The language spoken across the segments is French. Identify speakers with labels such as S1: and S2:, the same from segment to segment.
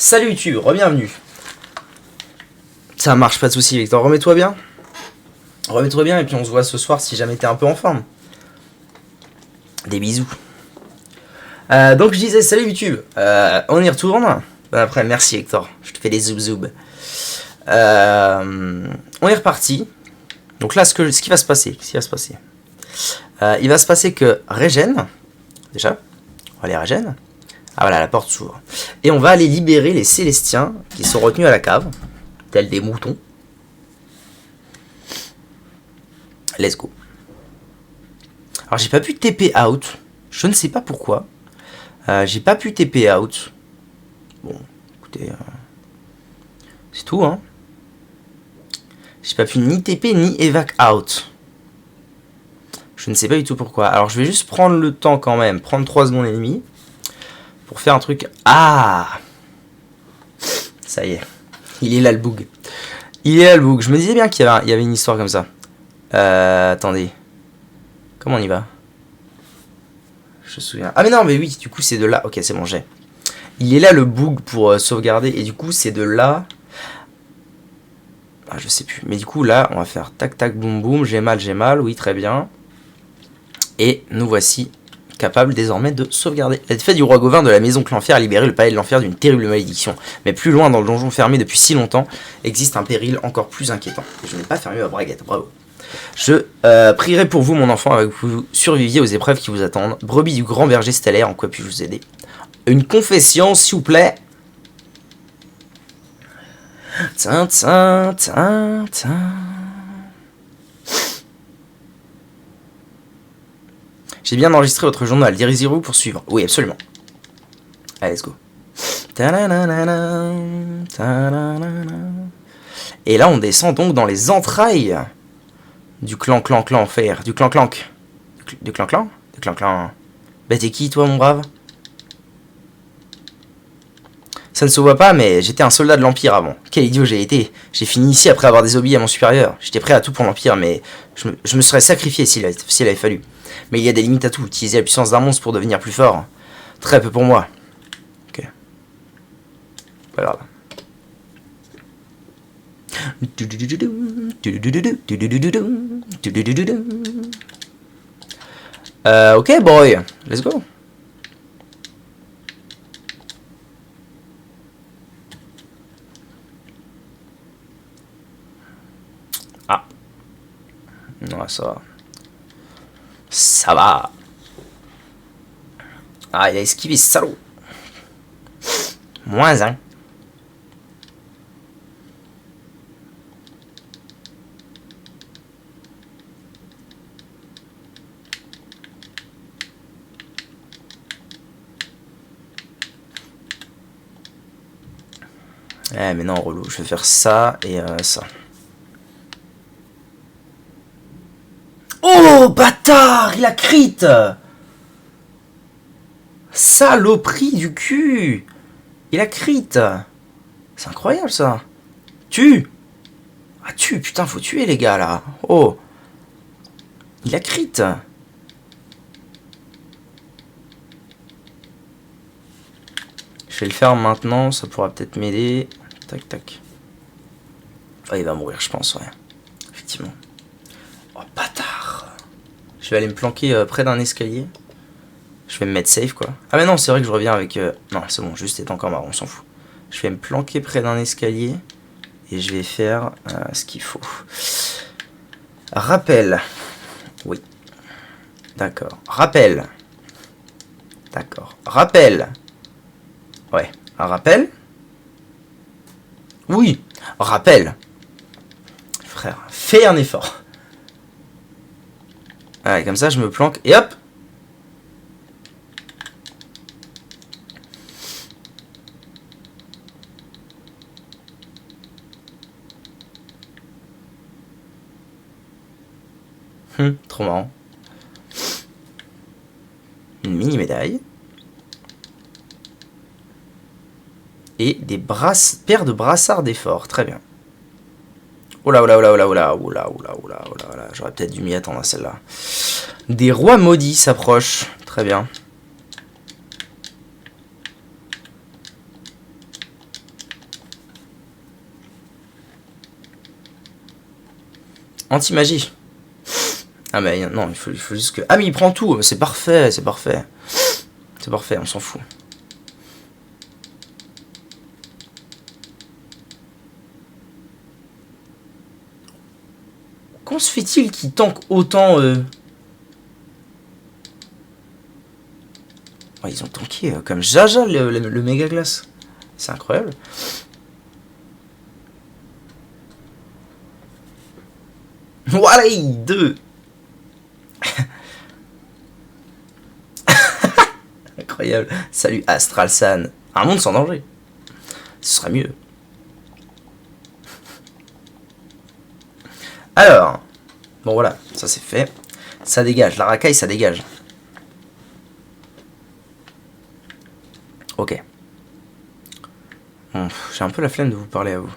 S1: Salut YouTube, re-bienvenue. Ça marche, pas de soucis Victor, remets-toi bien. Remets-toi bien et puis on se voit ce soir si jamais t'es un peu en forme. Des bisous. Donc je disais, salut YouTube, on y retourne. Après, merci Hector, je te fais des zoub-zoub. On est reparti. Donc là, ce qui va se passer, il va se passer que Regen, déjà, on va aller à Regen. Ah voilà, la porte s'ouvre. Et on va aller libérer les Célestiens qui sont retenus à la cave, tels des moutons. Let's go. Alors j'ai pas pu TP out, je ne sais pas pourquoi. J'ai pas pu TP out. Bon, écoutez, c'est tout, hein. J'ai pas pu ni TP ni evac out. Je ne sais pas du tout pourquoi. Alors je vais juste prendre le temps quand même, prendre 3 secondes et demie. Pour faire un truc... Ah, ça y est. Il est là le bug. Il est là le bug. Je me disais bien qu'il y avait une histoire comme ça. Attendez. Comment on y va? Je me souviens. Ah mais non, mais oui, du coup c'est de là. Ok, c'est bon, j'ai. Il est là le bug pour sauvegarder. Et du coup c'est de là... Ah, je sais plus. Mais du coup là, on va faire tac tac boum boum. J'ai mal. Oui, très bien. Et nous voici... capable désormais de sauvegarder. La défaite du roi Gauvin de la maison Clanfer a libéré le palais de l'enfer d'une terrible malédiction. Mais plus loin, dans le donjon fermé depuis si longtemps, existe un péril encore plus inquiétant. Je n'ai pas fermé ma braguette, bravo. Je prierai pour vous, mon enfant, avec que vous surviviez aux épreuves qui vous attendent. Brebis du grand berger stellaire, en quoi puis-je vous aider? Une confession, s'il vous plaît. J'ai bien enregistré votre journal. Dirigez-vous pour suivre. Oui, absolument. Allez, let's go. Et là, on descend donc dans les entrailles du clan fer. Du clan. Bah, t'es qui, toi, mon brave? Ça ne se voit pas, mais j'étais un soldat de l'Empire avant. Quel idiot j'ai été. J'ai fini ici après avoir désobéi à mon supérieur. J'étais prêt à tout pour l'Empire, mais je me serais sacrifié s'il avait fallu. Mais il y a des limites à tout. Utiliser la puissance d'un monstre pour devenir plus fort. Très peu pour moi. Ok. Pas grave. Ok, boy. Let's go. Ah. Non, ça va. Ça va. Ah, il a esquivé, salaud. Moins un. Eh, mais non, relou. Je vais faire ça et ça. Oh, bâtard! Il a crit! Saloperie du cul! Il a crit! C'est incroyable, ça! Tue! Ah, tue! Putain, faut tuer, les gars, là! Oh! Il a crit! Je vais le faire maintenant, ça pourra peut-être m'aider. Tac, tac. Ah, il va mourir, je pense, ouais. Effectivement. Oh, bâtard! Je vais aller me planquer près d'un escalier. Je vais me mettre safe, quoi. Ah mais non, c'est vrai que je reviens avec... Non, c'est bon, juste est encore marron, on s'en fout. Je vais me planquer près d'un escalier. Et je vais faire ce qu'il faut. Rappel. Oui. D'accord. Rappel. D'accord. Rappel. Ouais. Un rappel. Oui. Rappel. Frère, fais un effort. Allez, comme ça, je me planque. Et hop. Trop marrant. Une mini médaille. Et des paires de brassards d'effort. Très bien. Oula. J'aurais peut-être dû m'y attendre à celle-là. Des rois maudits s'approchent. Très bien. Anti-magie. Ah mais non, il faut juste que... Ah mais il prend tout, c'est parfait, c'est parfait. C'est parfait, on s'en fout. Comment se fait-il qu'il tank autant Oh, ils ont tanké comme Jaja le méga glace. C'est incroyable. Voilà, 2. Incroyable. Salut Astral San. Un monde sans danger. Ce serait mieux. Alors. Bon voilà, ça c'est fait. Ça dégage. La racaille, ça dégage. Ok. Bon, j'ai un peu la flemme de vous parler à vous.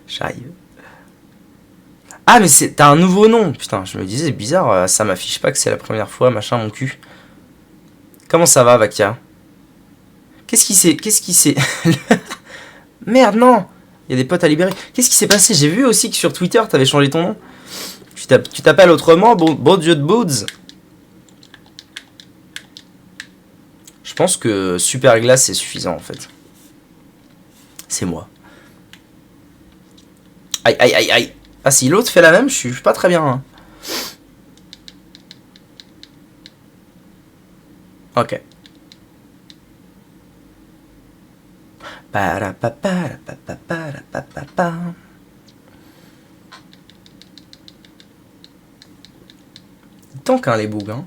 S1: J'arrive. Ah mais t'as un nouveau nom. Putain, je me disais, c'est bizarre, ça m'affiche pas que c'est la première fois, machin, mon cul. Comment ça va, Vakia? Qu'est-ce qui s'est... Merde, non. Il y a des potes à libérer. Qu'est-ce qui s'est passé? J'ai vu aussi que sur Twitter, t'avais changé ton nom. Tu t'appelles autrement, bon Dieu de Boods. Je pense que Super Glace, c'est suffisant, en fait. C'est moi. Aïe, aïe, aïe, aïe. Ah, si l'autre fait la même, je suis pas très bien. Hein. Ok. Il tank, hein, les bugs. Hein.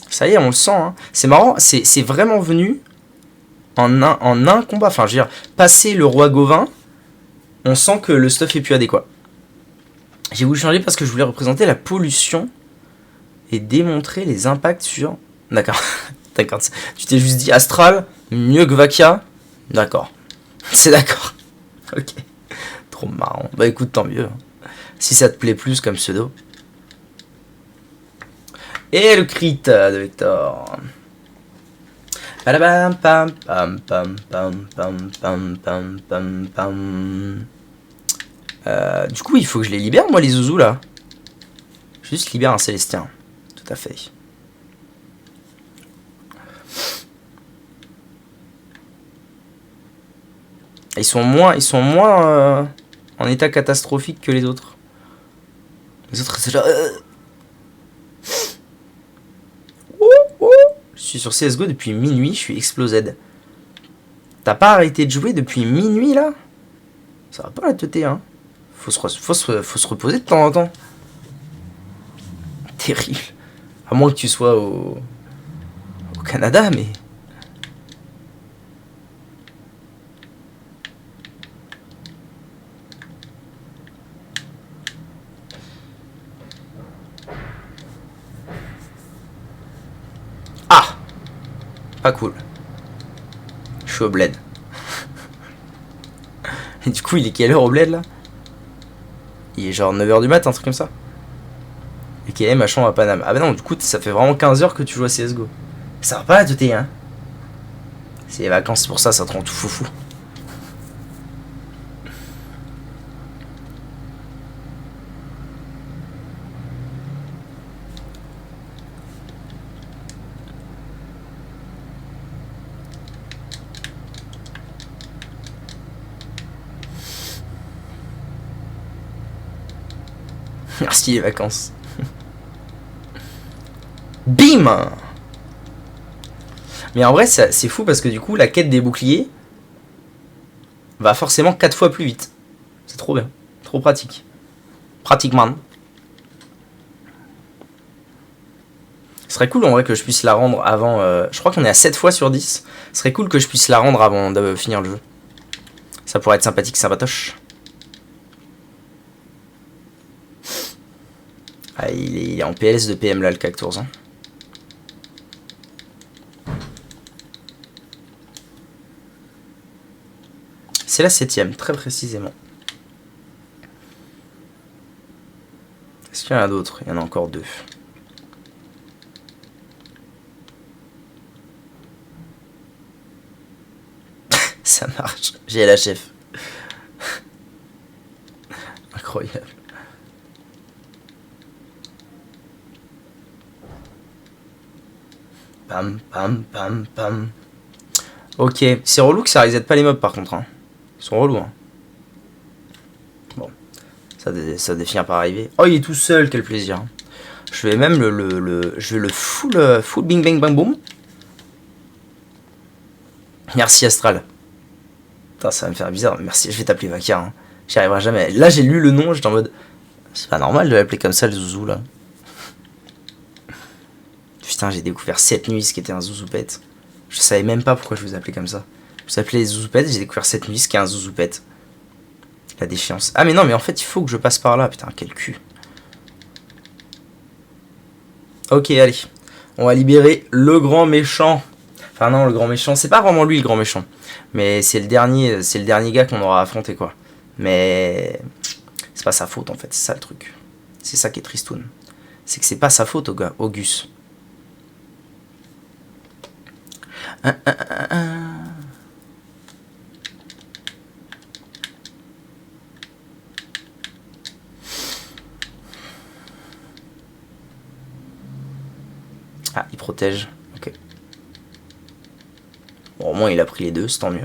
S1: Ça y est, on le sent. Hein. C'est marrant, c'est vraiment venu en un combat. Enfin, je veux dire, passer le roi Gauvin, on sent que le stuff est plus adéquat. J'ai voulu changer parce que je voulais représenter la pollution et démontrer les impacts sur... D'accord. D'accord. Tu t'es juste dit Astral, mieux que Vakia. D'accord. C'est d'accord. Ok. Trop marrant. Bah écoute, tant mieux. Si ça te plaît plus comme pseudo. Et le crit de Vector. Pam pam pam pam pam pam pam pam pam pam. Du coup, il faut que je les libère, moi, les zouzous, là. Juste libère un Célestien. Tout à fait. Ils sont moins en état catastrophique que les autres. Les autres, c'est là... Je suis sur CSGO depuis minuit, je suis explosé. T'as pas arrêté de jouer depuis minuit, là? Ça va pas la teuter, hein. Faut se reposer de temps en temps. Terrible. À moins que tu sois au Canada, mais... Ah! Pas cool. Je suis au bled. Et du coup, il est quelle heure au bled, là? Il est genre 9h du mat, un truc comme ça. Et quelle est ma chambre à Paname? Ah bah non, du coup, ça fait vraiment 15 heures que tu joues à CSGO. Ça va pas la teuter, hein. C'est les vacances, c'est pour ça, ça te rend tout foufou. Merci les vacances. Bim! Mais en vrai, c'est fou parce que du coup, la quête des boucliers va forcément 4 fois plus vite. C'est trop bien. Trop pratique. Pratiquement. Ce serait cool en vrai que je puisse la rendre avant... je crois qu'on est à 7 fois sur 10. Ce serait cool que je puisse la rendre avant de finir le jeu. Ça pourrait être sympathique, sympatoche. Ah, il est en PLS de PM là, le Cactours. Hein. C'est la 7ème, très précisément. Est-ce qu'il y en a d'autres? Il y en a encore 2. Ça marche. J'ai la chef. Incroyable. Pam, pam, pam, pam. Ok, c'est relou que ça reset pas les mobs par contre. Hein. Ils sont relous. Hein. Bon, ça finit par arriver. Oh, il est tout seul, quel plaisir. Je vais même je vais le full bing bang bang boom. Merci Astral. Putain, ça va me faire bizarre. Merci, je vais t'appeler Vaca. Hein. J'y arriverai jamais. Là, j'ai lu le nom, j'étais en mode. C'est pas normal de l'appeler comme ça, le zouzou là. Putain, j'ai découvert cette nuit ce qui était un zouzoupette. Je savais même pas pourquoi je vous appelais comme ça. Je vous appelais les zouzoupettes, j'ai découvert cette nuit ce qui est un zouzoupette. La défiance. Ah, mais non, mais en fait, il faut que je passe par là. Putain, quel cul. Ok, allez. On va libérer le grand méchant. Enfin, non, le grand méchant, c'est pas vraiment lui le grand méchant. Mais c'est le dernier gars qu'on aura affronté, quoi. Mais c'est pas sa faute, en fait. C'est ça le truc. C'est ça qui est tristoun. C'est que c'est pas sa faute, au gars, au Gus. Ah, il protège. Ok. Bon, au moins, il a pris les deux, c'est tant mieux.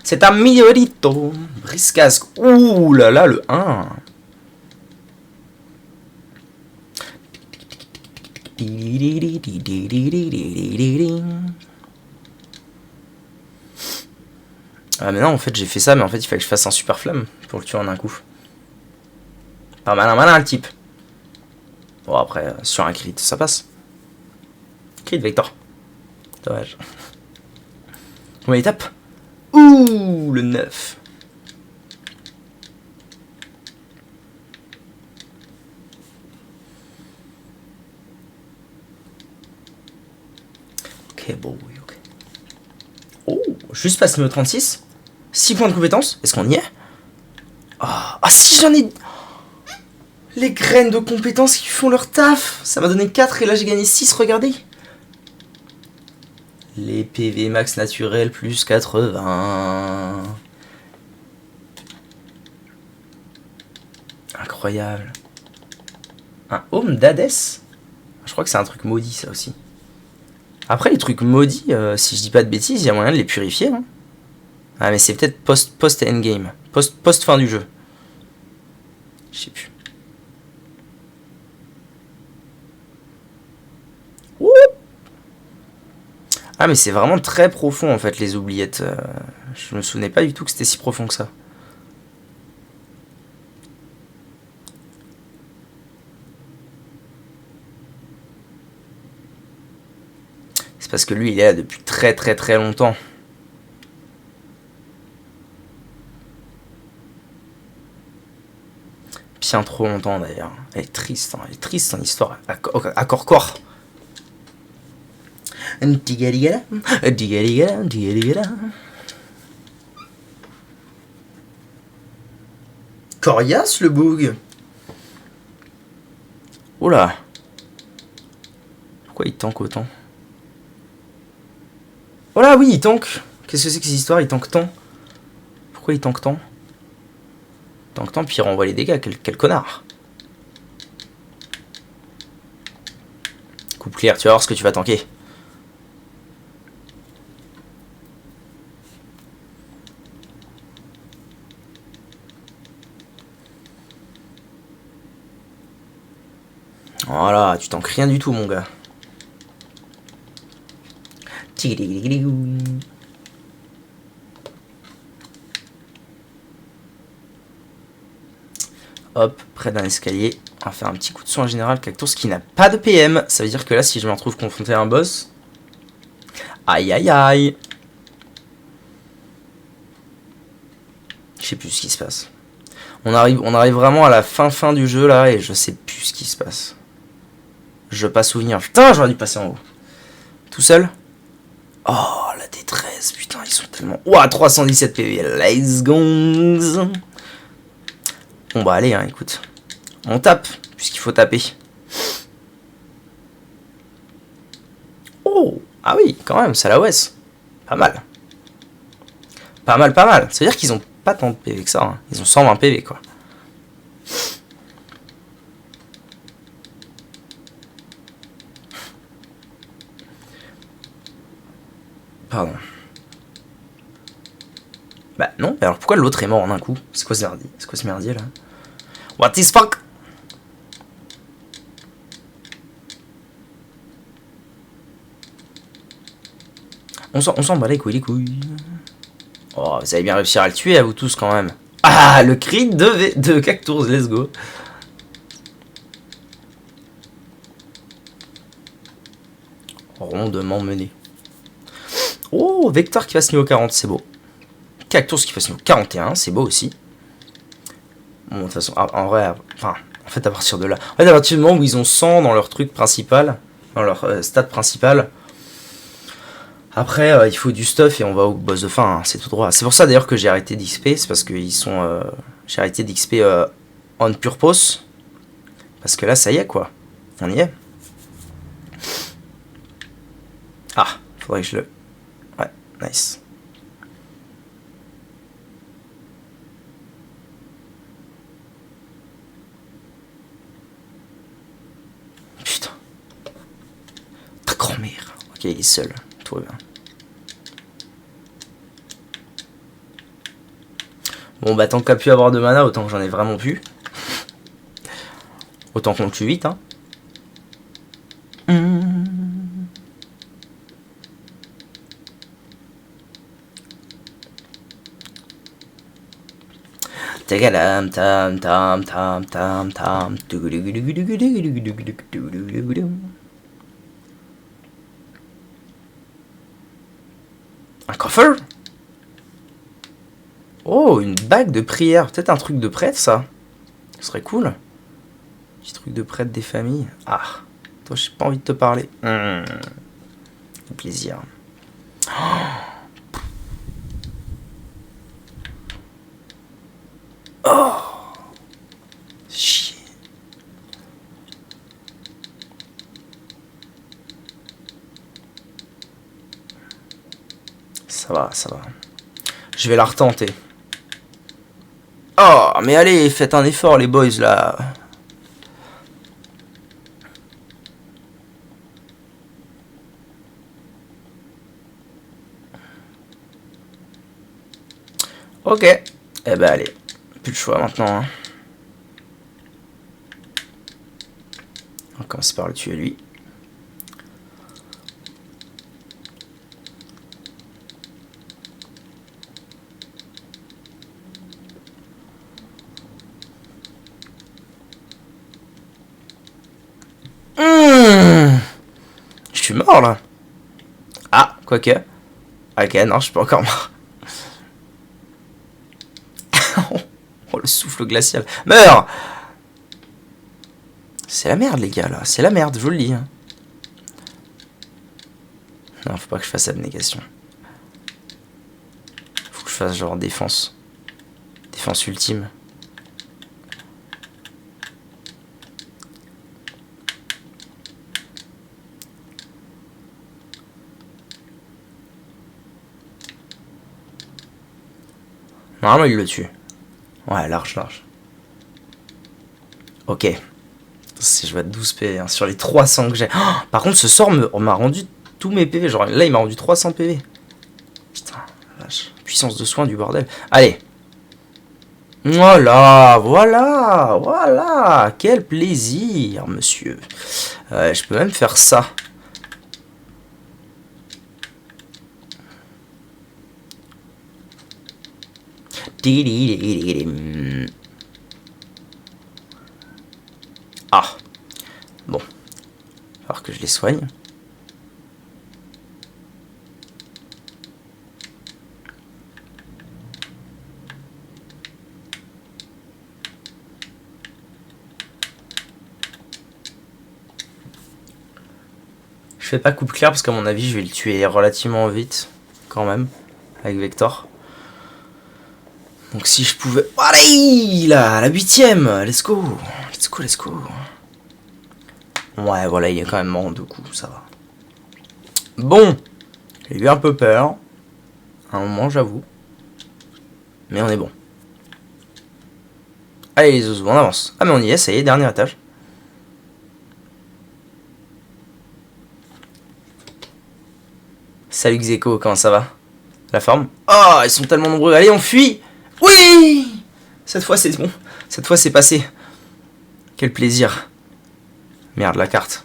S1: C'est un Miorito. Briscasque. Ouh là là, le 1. Ah mais non, en fait j'ai fait ça, mais en fait il fallait que je fasse un super flamme pour le tuer en un coup. Pas malin le type. Bon après, sur un crit, ça passe. Crit Vector. Dommage. Combien il tape? Ouh, le 9. Ok, bon, oui, ok. Oh, juste passe niveau 36. 6 points de compétence. Est-ce qu'on y est? Ah, si j'en ai... Les graines de compétences qui font leur taf. Ça m'a donné 4 et là j'ai gagné 6, regardez. Les PV max naturel plus 80. Incroyable. Un home d'Hadès. Je crois que c'est un truc maudit ça aussi. Après les trucs maudits, si je dis pas de bêtises, il y a moyen de les purifier. Hein. Ah mais c'est peut-être post-endgame. Post fin du jeu. Je sais plus. Ah mais c'est vraiment très profond en fait les oubliettes. Je me souvenais pas du tout que c'était si profond que ça. C'est parce que lui il est là depuis très longtemps. Bien trop longtemps d'ailleurs. Elle est triste, hein. Elle est triste son histoire. À corps. Coriace le boug. Oula. Pourquoi il tank autant? Oh là oui il tank. Qu'est-ce que c'est que cette histoire? Il tank tant. Pourquoi il tank tant? Tank tant puis il renvoie les dégâts. Quel connard. Coupe clair, tu vas voir ce que tu vas tanker. Voilà, tu tankes rien du tout, mon gars. Hop, près d'un escalier. On va faire un petit coup de soin général. Cactus qui n'a pas de PM. Ça veut dire que là, si je me retrouve confronté à un boss... Aïe, aïe, aïe. Je sais plus ce qui se passe. On arrive vraiment à la fin du jeu, là, et je sais plus ce qui se passe. Je pas souvenir. Putain, j'aurais dû passer en haut. Tout seul? Oh, la détresse. Putain, ils sont tellement... Ouah, 317 PV. Let's go. Bon, bah, allez, hein, écoute. On tape, puisqu'il faut taper. Oh, ah oui, quand même, c'est la OS. Pas mal. Pas mal. Ça veut dire qu'ils ont pas tant de PV que ça. Hein. Ils ont 120 PV, quoi. Pardon. Bah non, mais alors pourquoi l'autre est mort en un coup? C'est quoi ce merdier? C'est quoi ce merdier là? What is fuck? On s'en bat les couilles. Oh, vous allez bien réussir à le tuer à vous tous quand même. Ah, le cri de Cactours, let's go. Rondement mené. Oh, Vector qui passe niveau 40, c'est beau. Cactours qui passe niveau 41, c'est beau aussi. Bon, de toute façon, en vrai, enfin, en fait, à partir de là, en fait, à partir du moment où ils ont 100 dans leur truc principal, dans leur stat principal, après, il faut du stuff et on va au boss de fin, hein, c'est tout droit. C'est pour ça d'ailleurs que j'ai arrêté d'XP, c'est parce que j'ai arrêté d'XP on purpose, parce que là, ça y est, quoi. On y est. Ah, faudrait que je le... Ouais, nice. Putain. Ta grand-mère. Ok, il est seul. Tout va bien. Bon, bah, tant qu'à pu avoir de mana, autant que j'en ai vraiment plus. Autant qu'on le tue vite, hein. Un coffre? Oh, une bague de prière. Peut-être un truc de prêtre, ça. Ce serait cool. Petit truc de prêtre des familles. Ah, toi, j'ai pas envie de te parler. Plaisir. Oh, chier. Ça va, ça va. Je vais la retenter. Oh, mais allez, faites un effort, les boys, là. Ok. Eh ben, allez. Plus de choix maintenant. Hein. On commence par le tuer, lui. Je suis mort, là. Ah, quoique. Ok, non, je suis pas encore mort. Oh, le souffle glacial. Meurs! C'est la merde, les gars, là. C'est la merde, je vous le dis. Hein. Non, faut pas que je fasse abnégation. Faut que je fasse genre défense. Défense ultime. Normalement, il le tue. Ouais, large. Ok. Si je vais à 12 PV hein, sur les 300 que j'ai. Oh, par contre, ce sort m'a rendu tous mes PV. Genre là, il m'a rendu 300 PV. Putain, vache. Puissance de soin du bordel. Allez. Voilà. Quel plaisir, monsieur. Je peux même faire ça. Ah. Bon. Il va falloir que je les soigne. Je fais pas coupe claire parce qu'à mon avis je vais le tuer relativement vite. Quand même. Avec Vector. Donc si je pouvais... Allez là, la 8ème. Let's go. Ouais, voilà, il est quand même mort en 2 coups, ça va. Bon. J'ai eu un peu peur. À un moment, j'avoue. Mais on est bon. Allez les zouzous, on avance. Ah mais on y est, ça y est, dernier étage. Salut Xeko, comment ça va? La forme? Oh, ils sont tellement nombreux. Allez, on fuit! Oui! Cette fois, c'est bon. Cette fois, c'est passé. Quel plaisir. Merde, la carte.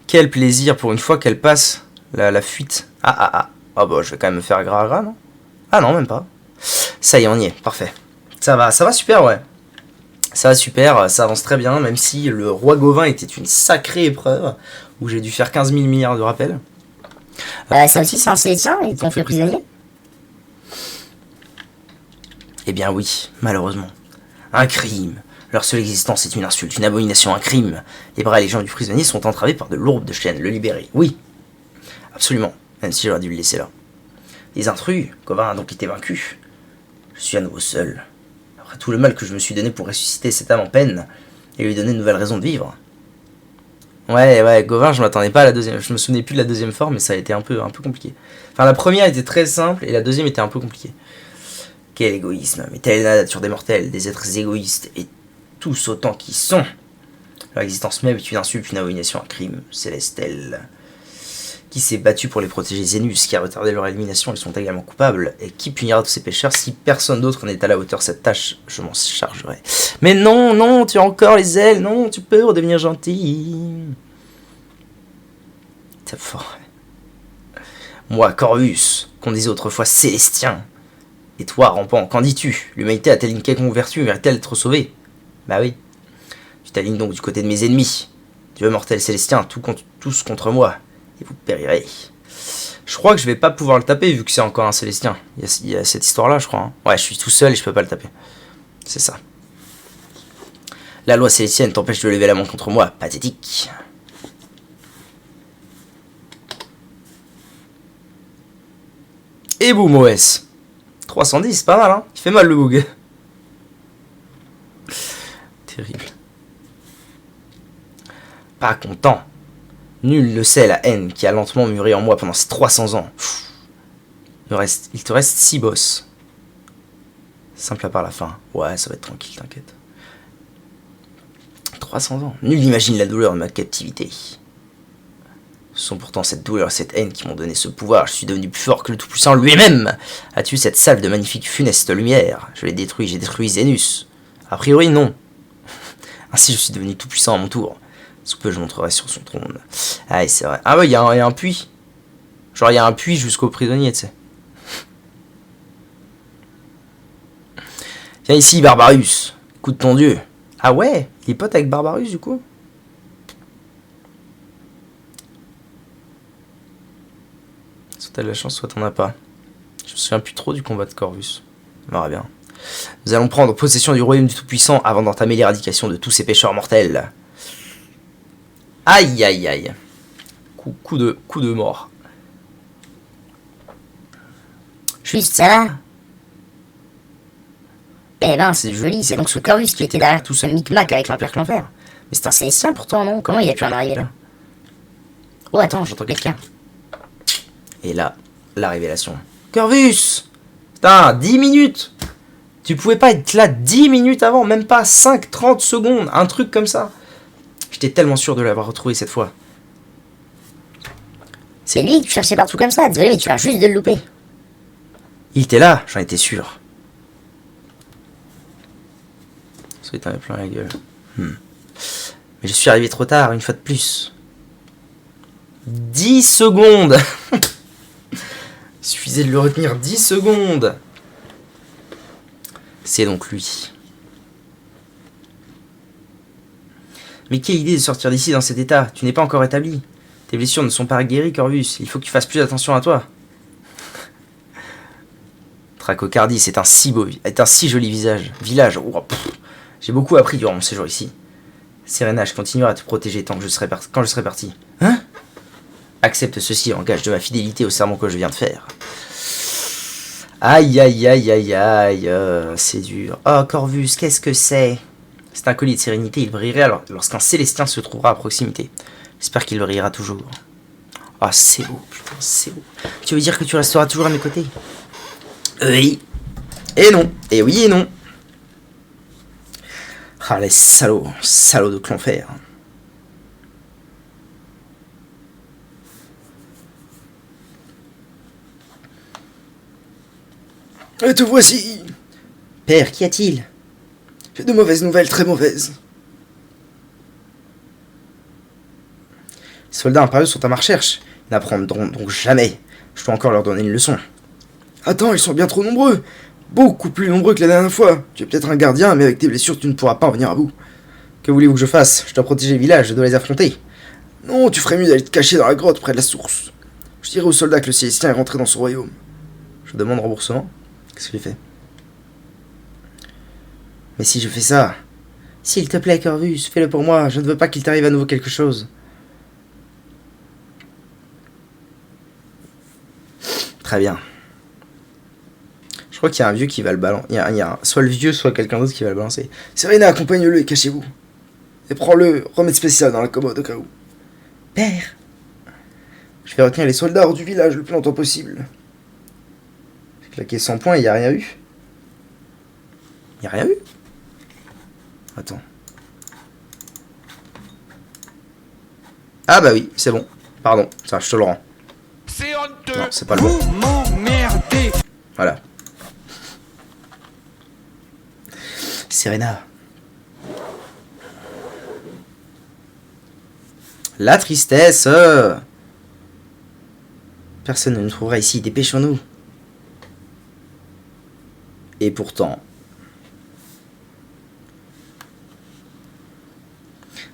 S1: Quel plaisir pour une fois qu'elle passe la fuite. Ah. Oh bah, je vais quand même me faire gras, non? Ah non, même pas. Ça y est, on y est. Parfait. Ça va super, ouais. Ça va super, ça avance très bien, même si le roi Gauvin était une sacrée épreuve, où j'ai dû faire 15 000 milliards de rappels.
S2: Ça aussi, c'est un Célestien, ils t'ont fait prisonnier?
S1: Eh bien oui, malheureusement. Un crime. Leur seule existence est une insulte, une abomination, un crime. Les bras et les jambes du prisonnier sont entravés par de lourdes chaînes. Le libérer, oui. Absolument, même si j'aurais dû le laisser là. Les intrus, Gauvin a donc été vaincu. Je suis à nouveau seul. Après tout le mal que je me suis donné pour ressusciter cette âme en peine et lui donner une nouvelle raison de vivre. Ouais, Gauvin, je m'attendais pas à la deuxième. Je me souvenais plus de la deuxième forme, mais ça a été un peu compliqué. Enfin, la première était très simple et la deuxième était un peu compliquée. Quel égoïsme, mais telle est la nature des mortels, des êtres égoïstes, et tous autant qu'ils sont. Leur existence même est une insulte, une abomination, un crime. Célestel, qui s'est battu pour les protéger, Zénus, qui a retardé leur élimination, ils sont également coupables, et qui punira tous ces pécheurs si personne d'autre n'est à la hauteur de cette tâche, je m'en chargerai. Mais non, tu as encore les ailes, non, tu peux redevenir gentil. C'est fort. Moi, Corvus, qu'on disait autrefois Célestien. Et toi, rampant, qu'en dis-tu? L'humanité a-t-elle une quelconque vertu? Mérite-t-elle d'être sauvée? Bah oui. Tu t'alignes donc du côté de mes ennemis. Dieu mortel Célestien, tous contre moi. Et vous périrez. Je crois que je vais pas pouvoir le taper vu que c'est encore un Célestien. Il y a cette histoire-là, je crois. Hein. Ouais, je suis tout seul et je peux pas le taper. C'est ça. La loi célestienne t'empêche de lever la main contre moi. Pathétique. Et boum, OS. 310, pas mal, hein. Il fait mal le bug. Terrible. Pas content. Nul ne sait la haine qui a lentement mûri en moi pendant ces 300 ans. Il te reste 6 boss. Simple à part la fin. Ouais, ça va être tranquille, t'inquiète. 300 ans. Nul n'imagine la douleur de ma captivité. Ce sont pourtant cette douleur et cette haine qui m'ont donné ce pouvoir. Je suis devenu plus fort que le Tout-Puissant lui-même. As-tu cette salve de magnifique funeste lumière? Je l'ai détruit, j'ai détruit Zénus. A priori, non. Ainsi, je suis devenu Tout-Puissant à mon tour. Sous peu, je monterai sur son trône. Ah, c'est vrai. Ah ouais, il y a un puits. Genre, il y a un puits jusqu'au prisonnier, tu sais. Viens ici, Barbarus. Écoute ton dieu. Ah ouais, il est pote avec Barbarus, du coup? Soit t'as de la chance, soit t'en as pas. Je me souviens plus trop du combat de Corvus. On verra bien. Nous allons prendre possession du royaume du Tout-Puissant avant d'entamer l'éradication de tous ces pécheurs mortels. Aïe. Coup de mort.
S2: Juste ça va. Eh ben, c'est joli, c'est donc ce Corvus qui était derrière tout ce micmac avec l'Empire Clanfer. Mais c'est un Célestien pourtant, non? Comment il a pu en arriver là? Oh, attends, j'entends quelqu'un.
S1: Et là, la révélation. Corvus! Putain, 10 minutes! Tu pouvais pas être là 10 minutes avant, même pas 5-30 secondes, un truc comme ça. J'étais tellement sûr de l'avoir retrouvé cette fois.
S2: C'est lui que tu cherchais partout comme ça, désolé, mais tu viens juste de le louper.
S1: Il était là, j'en étais sûr. Ça t'en avait plein la gueule. Mais je suis arrivé trop tard, une fois de plus. 10 secondes! Il suffisait de le retenir 10 secondes. C'est donc lui. Mais quelle idée de sortir d'ici dans cet état? Tu n'es pas encore établi. Tes blessures ne sont pas guéries, Corvus. Il faut que tu fasses plus attention à toi. Tracocardie, c'est un si joli village. Oh, j'ai beaucoup appris durant mon séjour ici. Serena, je continuerai à te protéger quand je serai parti. Hein? Accepte ceci en gage de ma fidélité au serment que je viens de faire. Aïe, c'est dur. Oh, Corvus, qu'est-ce que c'est? C'est un collier de sérénité, il brillerait alors lorsqu'un Célestien se trouvera à proximité. J'espère qu'il brillera toujours. Ah, c'est beau, putain, c'est beau. Tu veux dire que tu resteras toujours à mes côtés? Oui. Et non. Et oui et non. Ah, les salauds de Clanfer.
S3: Et te voici.
S1: Père, qu'y a-t-il?
S3: J'ai de mauvaises nouvelles, très mauvaises.
S1: Les soldats impériaux sont à ma recherche. Ils n'apprendront donc jamais. Je dois encore leur donner une leçon.
S3: Attends, ils sont bien trop nombreux. Beaucoup plus nombreux que la dernière fois. Tu es peut-être un gardien, mais avec tes blessures, tu ne pourras pas en venir à bout.
S1: Que voulez-vous que je fasse? Je dois protéger le village, je dois les affronter.
S3: Non, tu ferais mieux d'aller te cacher dans la grotte près de la source. Je dirai aux soldats que le Célestien est rentré dans son royaume.
S1: Je demande remboursement. Qu'est-ce que j'ai fait? Mais si je fais ça... S'il te plaît, Corvus, fais-le pour moi. Je ne veux pas qu'il t'arrive à nouveau quelque chose. Très bien. Je crois qu'il y a un vieux qui va le balancer. Il y a soit le vieux, soit quelqu'un d'autre qui va le balancer.
S3: Serena, accompagne-le et cachez-vous. Et prends-le, remède spécial dans la commode au cas où.
S1: Père!
S3: Je vais retenir les soldats hors du village le plus longtemps possible.
S1: J'ai claqué 100 points et il n'y a rien eu. Il n'y a rien eu? Attends. Ah bah oui, c'est bon. Pardon, ça, je te le rends.
S4: C'est honteux.
S1: Non, c'est pas le bon.
S4: Vous m'emmerdez.
S1: Voilà. Serena. La tristesse. Personne ne nous trouvera ici, dépêchons-nous. Et pourtant...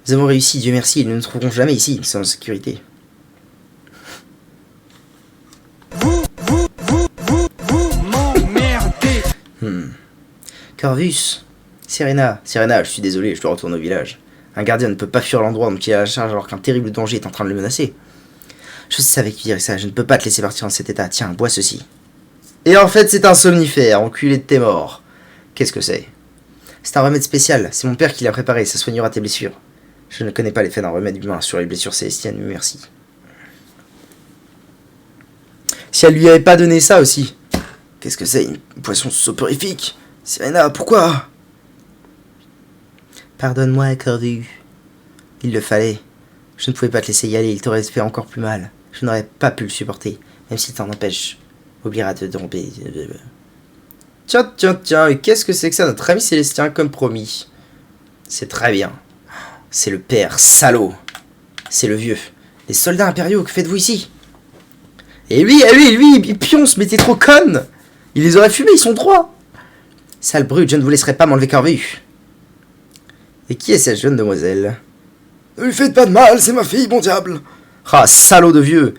S1: Nous avons réussi, Dieu merci, ils ne nous trouveront jamais ici, nous sommes en sécurité.
S4: Vous m'emmerdez.
S1: Corvus, Serena, je suis désolé, je dois retourner au village. Un gardien ne peut pas fuir l'endroit dont il est à la charge alors qu'un terrible danger est en train de le menacer. Je savais que tu dirais ça, je ne peux pas te laisser partir dans cet état. Tiens, bois ceci. Et en fait, c'est un somnifère, enculé de tes morts. Qu'est-ce que c'est? C'est un remède spécial, c'est mon père qui l'a préparé, ça soignera tes blessures. Je ne connais pas l'effet d'un remède humain sur les blessures célestiennes, mais merci. Si elle lui avait pas donné ça aussi.
S3: Qu'est-ce que c'est? Une poisson soporifique? Serena, pourquoi?
S1: Pardonne-moi, Corvus. Il le fallait. Je ne pouvais pas te laisser y aller, il t'aurait fait encore plus mal. Je n'aurais pas pu le supporter, même si t'en empêches. Oubliera de te tromper. Tiens, et qu'est-ce que c'est que ça, notre ami Célestien, comme promis? C'est très bien. C'est le père, salaud. C'est le vieux. Les soldats impériaux, que faites-vous ici? Et lui, pionce, mais t'es trop conne. Il les aurait fumés, ils sont droits. Sale brute, je ne vous laisserai pas m'enlever Corvus. Et qui est cette jeune demoiselle?
S3: Ne lui faites pas de mal, c'est ma fille, bon diable.
S1: Ah, salaud de vieux.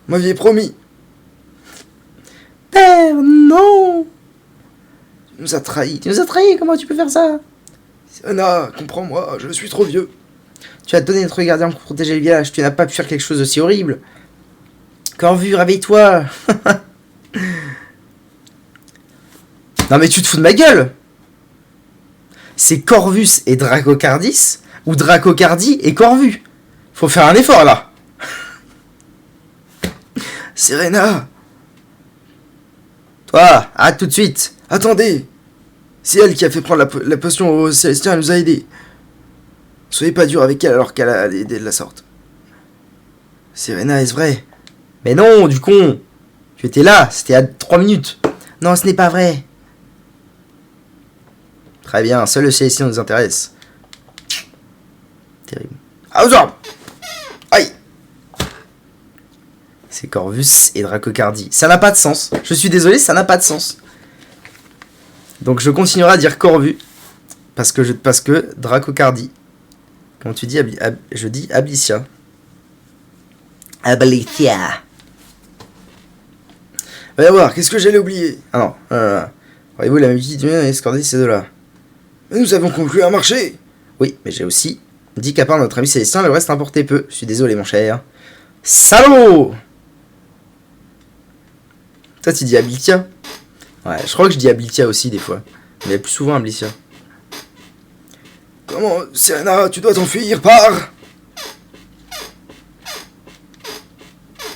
S3: Vous m'aviez promis.
S1: Père, non.
S3: Tu nous as trahis.
S1: Tu nous as trahis, comment tu peux faire ça?
S3: Serena, comprends-moi, je suis trop vieux.
S1: Tu as donné notre gardien pour protéger le village, tu n'as pas pu faire quelque chose d'aussi horrible. Corvus, réveille-toi. Non mais tu te fous de ma gueule. C'est Corvus et Dracocardis, ou Dracocardie et Corvus. Faut faire un effort là.
S3: Serena,
S1: Toi, arrête tout de suite.
S3: attendez. C'est elle qui a fait prendre la potion au Célestien, elle nous a aidés. Soyez pas dur avec elle alors qu'elle a aidé de la sorte. Serena, est-ce vrai?
S1: Mais non, du con. Tu étais là, c'était à 3 minutes. Non, ce n'est pas vrai. Très bien, seul le Célestien nous intéresse. Terrible.
S3: Ah, ça. Aïe.
S1: C'est Corvus et Dracocardie. Ça n'a pas de sens. Je suis désolé, ça n'a pas de sens. Donc je continuerai à dire Corvus. Parce que Dracocardie. Comment tu dis je dis Ablicia. Ablicia.
S3: Va y voir, qu'est-ce que j'allais oublier?
S1: Ah non. Voyez-vous la musique du et Scordie, ces deux-là.
S3: Mais nous avons conclu un marché.
S1: Oui, mais j'ai aussi dit qu'à part notre ami Célestin, le reste importait peu. Je suis désolé, mon cher. Salaud! Toi, tu dis Ablicia? Ouais, je crois que je dis Ablicia aussi, des fois. Mais plus souvent Ablicia.
S3: Comment, Serena, tu dois t'enfuir, pars.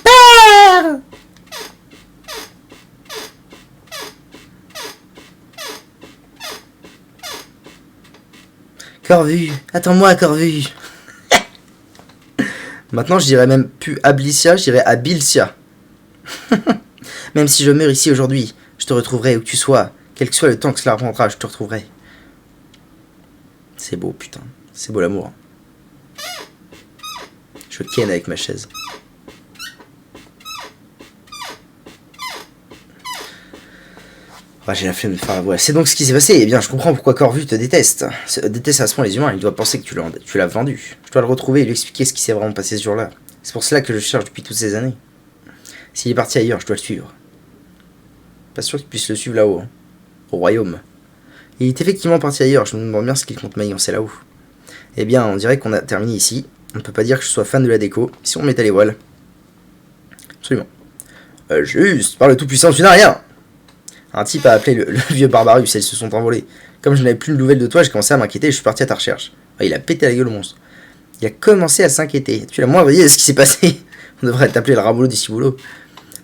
S1: Père! Corvus, attends-moi, Corvus. Maintenant, je dirais même plus Ablicia, je dirais Abilcia. Même si je meurs ici aujourd'hui, Je te retrouverai où que tu sois. Quel que soit le temps que cela prendra, je te retrouverai. C'est beau, putain. C'est beau l'amour. Je ken avec ma chaise. Ah, j'ai la flemme de faire la voix. C'est donc ce qui s'est passé. Eh bien, je comprends pourquoi Corvu te déteste. Déteste à ce point les humains. Il doit penser que tu l'as vendu. Je dois le retrouver et lui expliquer ce qui s'est vraiment passé ce jour-là. C'est pour cela que je cherche depuis toutes ces années. S'il est parti ailleurs, je dois le suivre. Pas sûr qu'il puisse le suivre là-haut. Hein. Au royaume. Il est effectivement parti ailleurs. Je me demande bien ce qu'il compte manigancer là-haut. Eh bien, on dirait qu'on a terminé ici. On ne peut pas dire que je sois fan de la déco. Si on mettait les voiles. Absolument. Juste, par le tout-puissant, tu n'as rien. Un type a appelé le vieux Barbarus et ils se sont envolés. Comme je n'avais plus de nouvelles de toi, j'ai commencé à m'inquiéter et je suis parti à ta recherche. Ah, il a pété la gueule au monstre. Il a commencé à s'inquiéter. Tu l'as moindre idée de ce qui s'est passé. On devrait t'appeler le raboulot du ciboulot.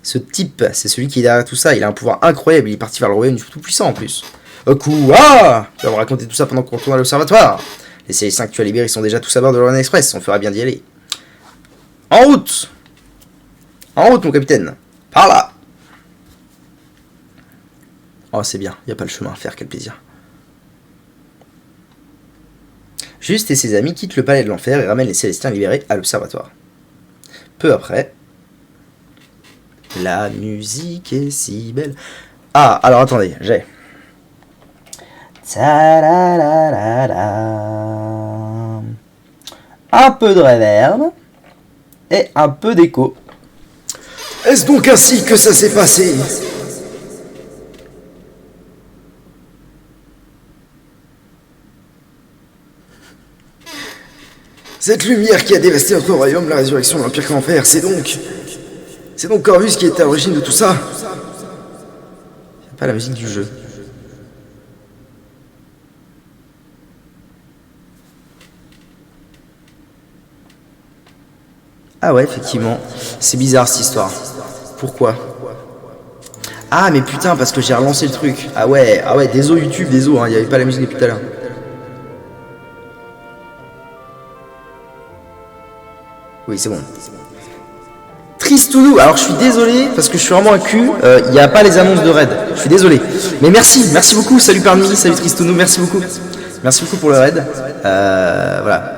S1: Ce type, c'est celui qui est derrière tout ça. Il a un pouvoir incroyable. Il est parti vers le royaume du tout-puissant en plus. Quoi? Tu vas me raconter tout ça pendant qu'on retourne à l'observatoire. Les Célestins que tu as libérés sont déjà tous à bord de l'Orient Express. On fera bien d'y aller. En route! En route, mon capitaine. Par là! Oh, c'est bien, il n'y a pas le chemin à faire, quel plaisir. Juste et ses amis quittent le palais de l'enfer et ramènent les Célestiens libérés à l'observatoire. Peu après... La musique est si belle... Ah, alors attendez, j'ai... Un peu de reverb et un peu d'écho.
S3: Est-ce donc ainsi que ça s'est passé? Cette lumière qui a dévasté notre royaume, la résurrection de l'Empire qu'enfer, c'est donc Corvus qui est à l'origine de tout ça.
S1: C'est pas la musique du jeu. Ah ouais, effectivement. C'est bizarre cette histoire. Pourquoi? Ah mais putain, parce que j'ai relancé le truc. Ah ouais, désolé YouTube, désolé, hein, il n'y avait pas la musique depuis tout à l'heure. Oui, c'est bon. Tristounou, alors je suis désolé, parce que je suis vraiment un cul, il n'y a pas les annonces de raid. Je suis désolé. Mais merci beaucoup, salut Parmi, salut Tristounou, merci beaucoup. Merci beaucoup pour le raid. Voilà.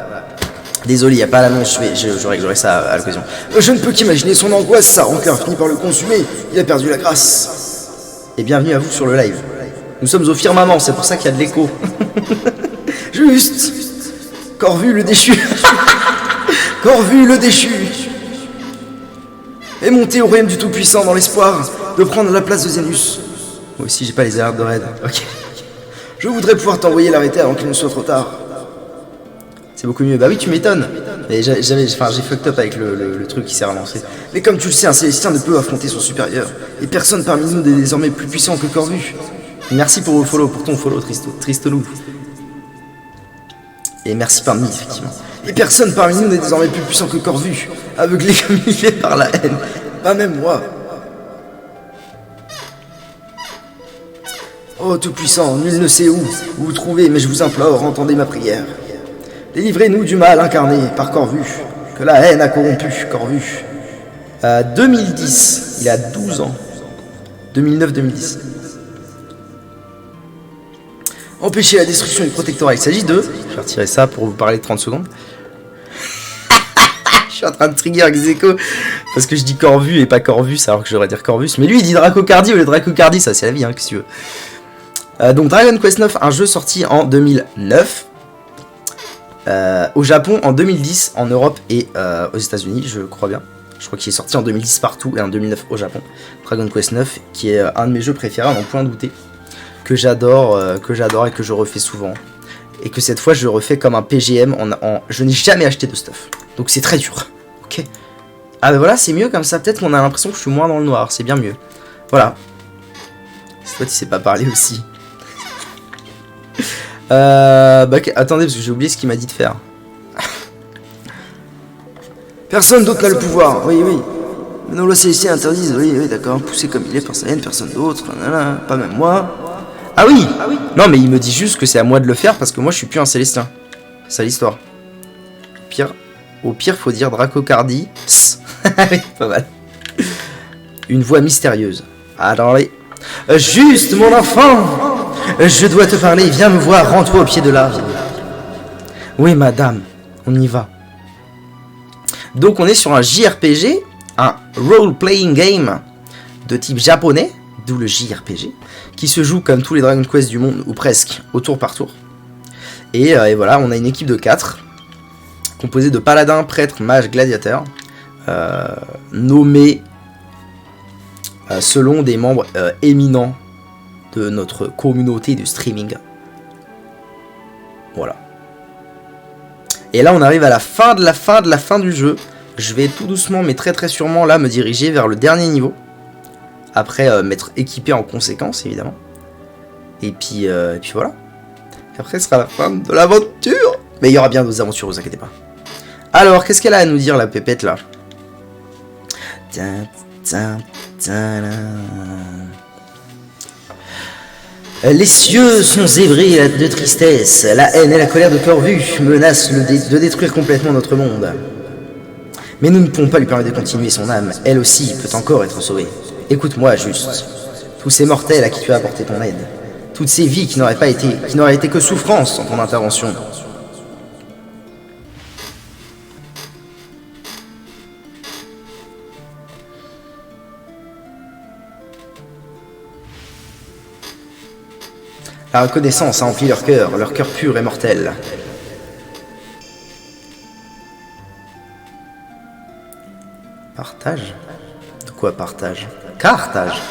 S1: Désolé, il n'y a pas l'annonce, je réglerai ça à l'occasion.
S3: Je ne peux qu'imaginer son angoisse, sa rancœur finit par le consumer. Il a perdu la grâce.
S1: Et bienvenue à vous sur le live. Nous sommes au firmament, c'est pour ça qu'il y a de l'écho.
S3: Juste. Corvu le déchu. Corvu le déchu est monté au royaume du Tout-Puissant dans l'espoir de prendre la place de Zénus.
S1: Moi aussi, j'ai pas les alertes de raid. Ok.
S3: Je voudrais pouvoir t'envoyer l'arrêter avant qu'il ne soit trop tard.
S1: C'est beaucoup mieux. Bah oui, tu m'étonnes. Mais j'ai fucked up avec le truc qui s'est relancé.
S3: Mais comme tu le sais, un Célestien ne peut affronter son supérieur. Et personne parmi nous n'est désormais plus puissant que Corvu.
S1: Merci pour ton follow, Tristolou. Et merci Parmi, effectivement.
S3: Et personne parmi nous n'est désormais plus puissant que Corvu, aveuglé comme il est par la haine. Pas même moi. Oh Tout-Puissant, nul ne sait où vous trouver, mais je vous implore, entendez ma prière. Délivrez-nous du mal incarné par Corvu, que la haine a corrompu, Corvu.
S1: 2010, il a 12 ans. 2009-2010.
S3: Empêcher la destruction du protectorat, il s'agit de...
S1: Je vais retirer ça pour vous parler de 30 secondes. Je suis en train de trigger Xeco parce que je dis Corvu et pas Corvus alors que je devrais dire Corvus. Mais lui il dit Dracocardi au lieu de Dracocardi, ça c'est la vie, hein, qu'est-ce que tu veux. Donc Dragon Quest 9, un jeu sorti en 2009. Au Japon en 2010, en Europe et aux États-Unis, je crois bien. Je crois qu'il est sorti en 2010 partout et en 2009 au Japon. Dragon Quest 9, qui est un de mes jeux préférés, à n'en point douter. Que j'adore et que je refais souvent. Et que cette fois je refais comme un PGM. Je n'ai jamais acheté de stuff. Donc c'est très dur. Ok. Ah ben voilà, c'est mieux comme ça. Peut-être qu'on a l'impression que je suis moins dans le noir. C'est bien mieux. Voilà. Cette fois tu sais pas parler aussi. Attendez, parce que j'ai oublié ce qu'il m'a dit de faire.
S3: Personne d'autre n'a le pouvoir, oui. Mais nos lois célestiales interdisent, oui, d'accord, poussé comme il est par sa haine, personne d'autre, pas même moi.
S1: Ah oui. Non, mais il me dit juste que c'est à moi de le faire parce que moi je suis plus un Célestien. C'est ça l'histoire. Au pire, faut dire Dracocardi. Pas mal. Une voix mystérieuse. Attendez. Juste, mon enfant. Je dois te parler. Viens me voir. Rends-toi au pied de l'arbre. Oui, madame. On y va. Donc, on est sur un JRPG, un role-playing game de type japonais, d'où le JRPG, qui se joue comme tous les Dragon Quest du monde, ou presque, au tour par tour. Et voilà, on a une équipe de 4, composée de paladins, prêtres, mages, gladiateurs, nommés selon des membres éminents de notre communauté du streaming. Voilà. Et là, on arrive à la fin de la fin du jeu. Je vais tout doucement, mais très très sûrement, là, me diriger vers le dernier niveau. Après, m'être équipé en conséquence, évidemment. Et puis voilà. Et après, ce sera la fin de l'aventure. Mais il y aura bien d'autres aventures, vous inquiétez pas. Alors, qu'est-ce qu'elle a à nous dire, la pépette, là? Les cieux sont zébrés de tristesse. La haine et la colère de Corvu menacent de détruire complètement notre monde. Mais nous ne pouvons pas lui permettre de continuer, son âme, elle aussi, peut encore être sauvée. Écoute-moi juste. Tous ces mortels à qui tu as apporté ton aide. Toutes ces vies qui n'auraient été que souffrance sans ton intervention. La reconnaissance a empli leur cœur pur et mortel. Partage? De quoi partage? Carthage.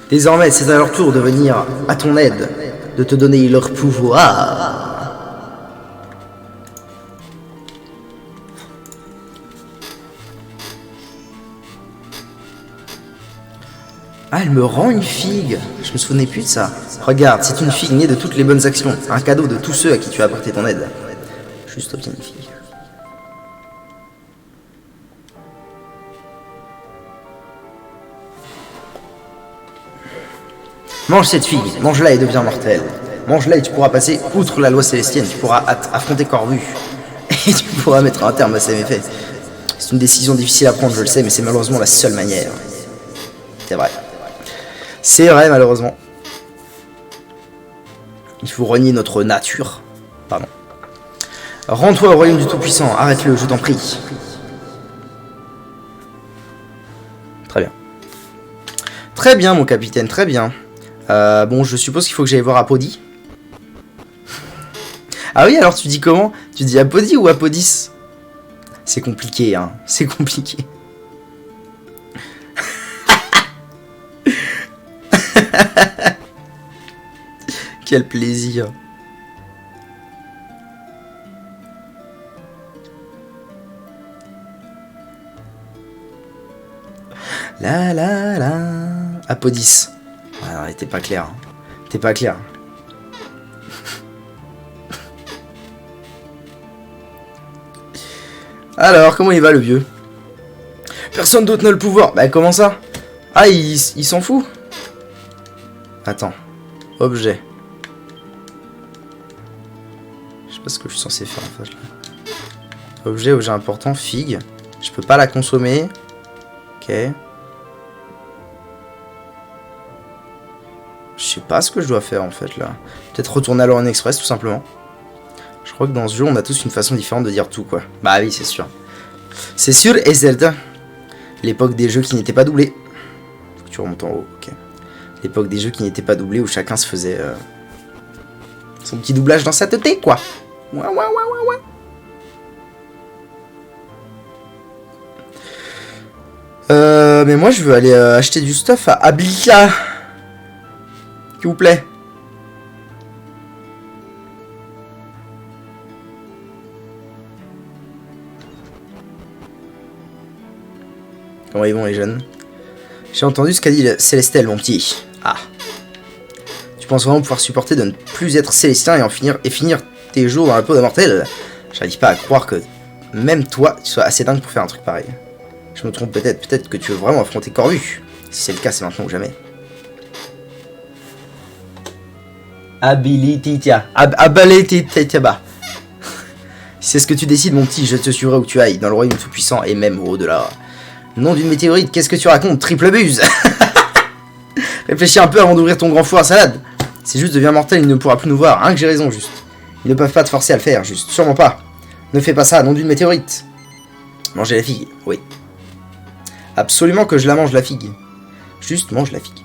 S1: Désormais, c'est à leur tour de venir à ton aide, de te donner leur pouvoir. Ah, elle me rend une figue. Je me souvenais plus de ça. Regarde, c'est une figue née de toutes les bonnes actions. Un cadeau de tous ceux à qui tu as apporté ton aide. Juste obtiens une figue. Mange cette figue, mange-la et deviens mortel. Mange-la et tu pourras passer outre la loi célestienne. Tu pourras affronter Corvu. Et tu pourras mettre un terme à ses méfaits. C'est une décision difficile à prendre, je le sais, mais c'est malheureusement la seule manière. C'est vrai. C'est vrai, malheureusement. Il faut renier notre nature. Pardon. Rends-toi au royaume du Tout-Puissant. Arrête-le, je t'en prie. Très bien. Très bien, mon capitaine, très bien. Bon, je suppose qu'il faut que j'aille voir Apodie. Ah oui, alors tu dis comment? Tu dis Apodie ou Apodis? C'est compliqué, hein. C'est compliqué. Quel plaisir. La la la. Apodis. Ouais, t'es pas clair. Hein. T'es pas clair. Alors, comment il va le vieux? Personne d'autre n'a le pouvoir. Bah comment ça? Ah, il s'en fout. Attends. Objet. Je sais pas ce que je suis censé faire en fait là. Objet important, figue. Je peux pas la consommer. Ok. Je sais pas ce que je dois faire en fait là. Peut-être retourner à l'Orient Express tout simplement. Je crois que dans ce jeu on a tous une façon différente de dire tout quoi. Bah oui c'est sûr. C'est sûr et certain. L'époque des jeux qui n'étaient pas doublés. Faut que tu remontes en haut, ok. L'époque des jeux qui n'étaient pas doublés où chacun se faisait son petit doublage dans sa tête quoi. Ouais. Mais moi je veux aller acheter du stuff à Ablika. S'il vous plaît. Comment ils vont les jeunes? J'ai entendu ce qu'a dit Célestel, mon petit. Ah. Tu penses vraiment pouvoir supporter de ne plus être célestien et finir tes jours dans la peau d'un mortel? J'arrive pas à croire que même toi, tu sois assez dingue pour faire un truc pareil. Je me trompe peut-être que tu veux vraiment affronter Corvu. Si c'est le cas, c'est maintenant ou jamais. Habilititia. Habilititia. C'est ce que tu décides, mon petit, je te suivrai où tu ailles, dans le royaume tout-puissant et même au-delà. Nom d'une météorite, qu'est-ce que tu racontes? Triple buse. Réfléchis un peu avant d'ouvrir ton grand four à salade. Si juste devient mortel, il ne pourra plus nous voir. Hein, que j'ai raison, juste. Ils ne peuvent pas te forcer à le faire, juste. Sûrement pas. Ne fais pas ça, nom d'une météorite. Manger la figue, oui. Absolument que je la mange, la figue. Juste mange la figue.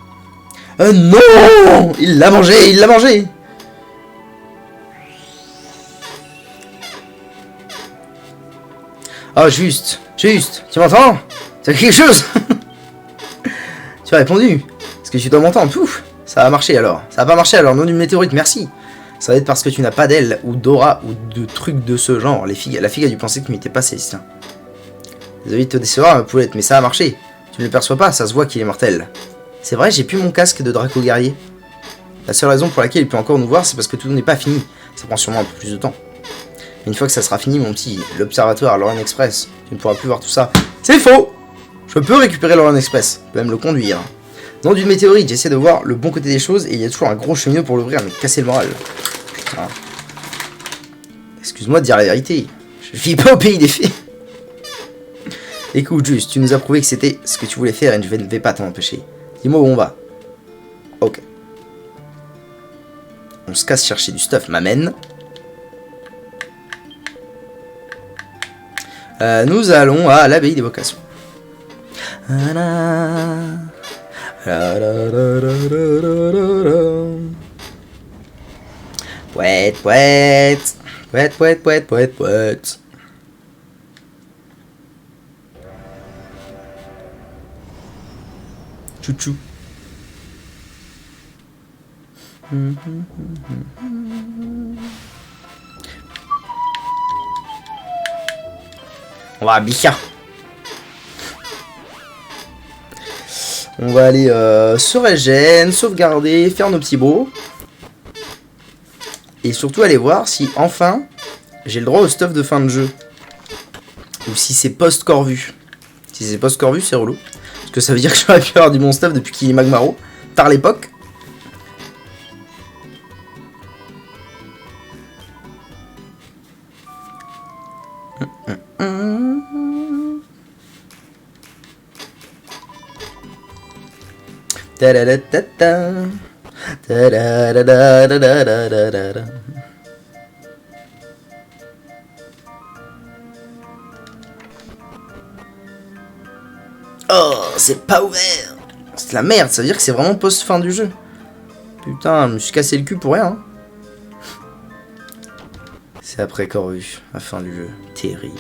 S1: Non! Il l'a mangé, il l'a mangé! Oh, juste, tu m'entends? T'as quelque chose? Tu as répondu. Est-ce que tu dois m'entendre? Pouf, ça a marché alors. Ça a pas marché alors, nom d'une météorite, merci. Ça va être parce que tu n'as pas d'aile, ou d'aura, ou de trucs de ce genre. La figue a dû penser que tu n'étais pas célestien. Désolé de te décevoir, ma poulette, mais ça a marché. Tu ne le perçois pas, ça se voit qu'il est mortel. C'est vrai, j'ai plus mon casque de Draco guerrier. La seule raison pour laquelle il peut encore nous voir, c'est parce que tout n'est pas fini. Ça prend sûrement un peu plus de temps. Une fois que ça sera fini, mon petit, l'observatoire, l'Orient Express, tu ne pourras plus voir tout ça. C'est faux! Je peux récupérer l'Orient Express, je peux même le conduire. Nom d'une météorite, j'essaie de voir le bon côté des choses et il y a toujours un gros cheminot pour l'ouvrir, mais casser le moral. Ah. Excuse-moi de dire la vérité, je vis pas au pays des fées. Écoute juste, tu nous as prouvé que c'était ce que tu voulais faire et je ne vais pas t'en empêcher. Dis-moi où on va. Ok. On se casse chercher du stuff, m'amène. Nous allons à l'abbaye des vocations. Pouet, pouet. Pouet, pouet, pouet, pouet, pouet. Chouchou. On va à Bika. On va aller se régène, sauvegarder, faire nos petits beaux. Et surtout aller voir si enfin j'ai le droit au stuff de fin de jeu. Ou si c'est post-corvu. Si c'est post-corvu, c'est relou. Parce que ça veut dire que j'aurais pu avoir du bon stuff depuis qu'il est Magmaro. Par l'époque. Oh, c'est pas ouvert. C'est de la merde, ça veut dire que c'est vraiment post-fin du jeu. Putain, je me suis cassé le cul pour rien. C'est après Corvu, la fin du jeu. Terrible.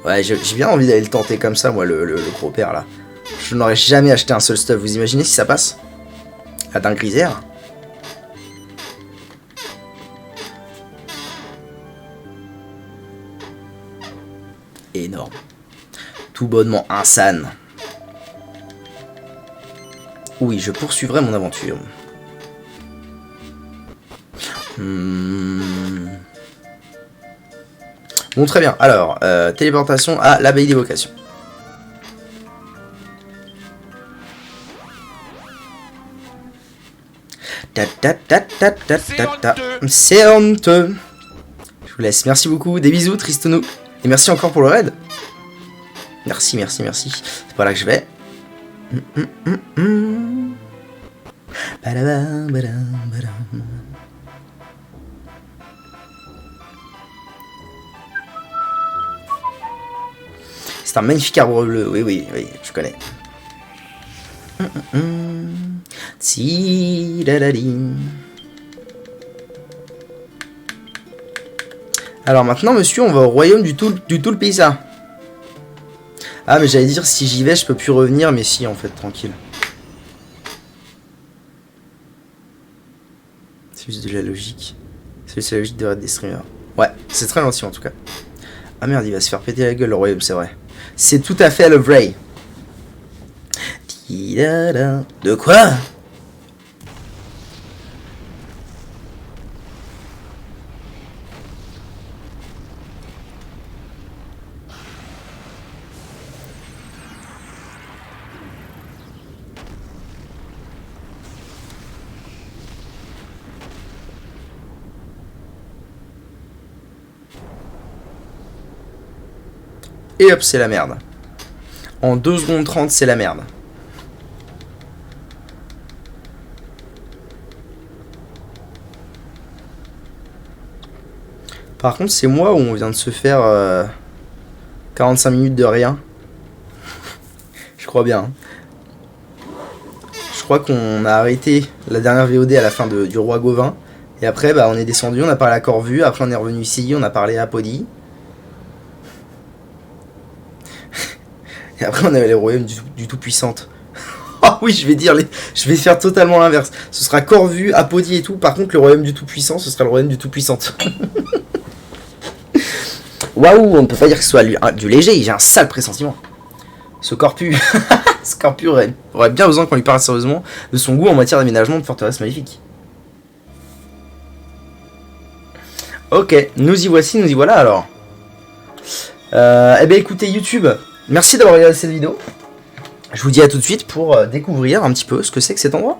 S1: Ouais, j'ai bien envie d'aller le tenter comme ça, moi, le gros père, là. Je n'aurais jamais acheté un seul stuff. Vous imaginez si ça passe? La dingue grisère. Énorme. Tout bonnement insane. Oui, je poursuivrai mon aventure. Bon, très bien. Alors, téléportation à l'abbaye des vocations. C'est honteux. Je vous laisse. Merci beaucoup. Des bisous, Tristono. Et merci encore pour le raid. Merci, merci, merci. C'est pas là que je vais. C'est un magnifique arbre bleu. Oui, oui, oui, je connais. Alors maintenant, monsieur, on va au royaume du tout le paysan. Ah, mais j'allais dire, si j'y vais, je peux plus revenir, mais si, en fait, tranquille. C'est juste de la logique. C'est juste la logique de des streamers. Ouais, c'est très gentil, en tout cas. Ah merde, il va se faire péter la gueule, le royaume, c'est vrai. C'est tout à fait le vrai. De quoi? Et hop, c'est la merde. En 2 secondes 30, c'est la merde. Par contre, c'est moi où on vient de se faire 45 minutes de rien. Je crois bien. Hein. Je crois qu'on a arrêté la dernière VOD à la fin du Roi Gauvin. Et après, bah, on est descendu, on a parlé à Corvu. Après, on est revenu ici, on a parlé à Podi. Et après, on avait les royaumes du Tout-Puissant. Ah oui, je vais faire totalement l'inverse. Ce sera Corvu, Apodi et tout. Par contre, le royaume du Tout-Puissant, ce sera le royaume du Tout-Puissant. Waouh, on ne peut pas dire que ce soit du léger, j'ai un sale pressentiment. Ce Corpu, ce Corpu aurait bien besoin qu'on lui parle sérieusement de son goût en matière d'aménagement de forteresse maléfique. Ok, nous y voici, nous y voilà alors. Eh bien écoutez YouTube, merci d'avoir regardé cette vidéo. Je vous dis à tout de suite pour découvrir un petit peu ce que c'est que cet endroit.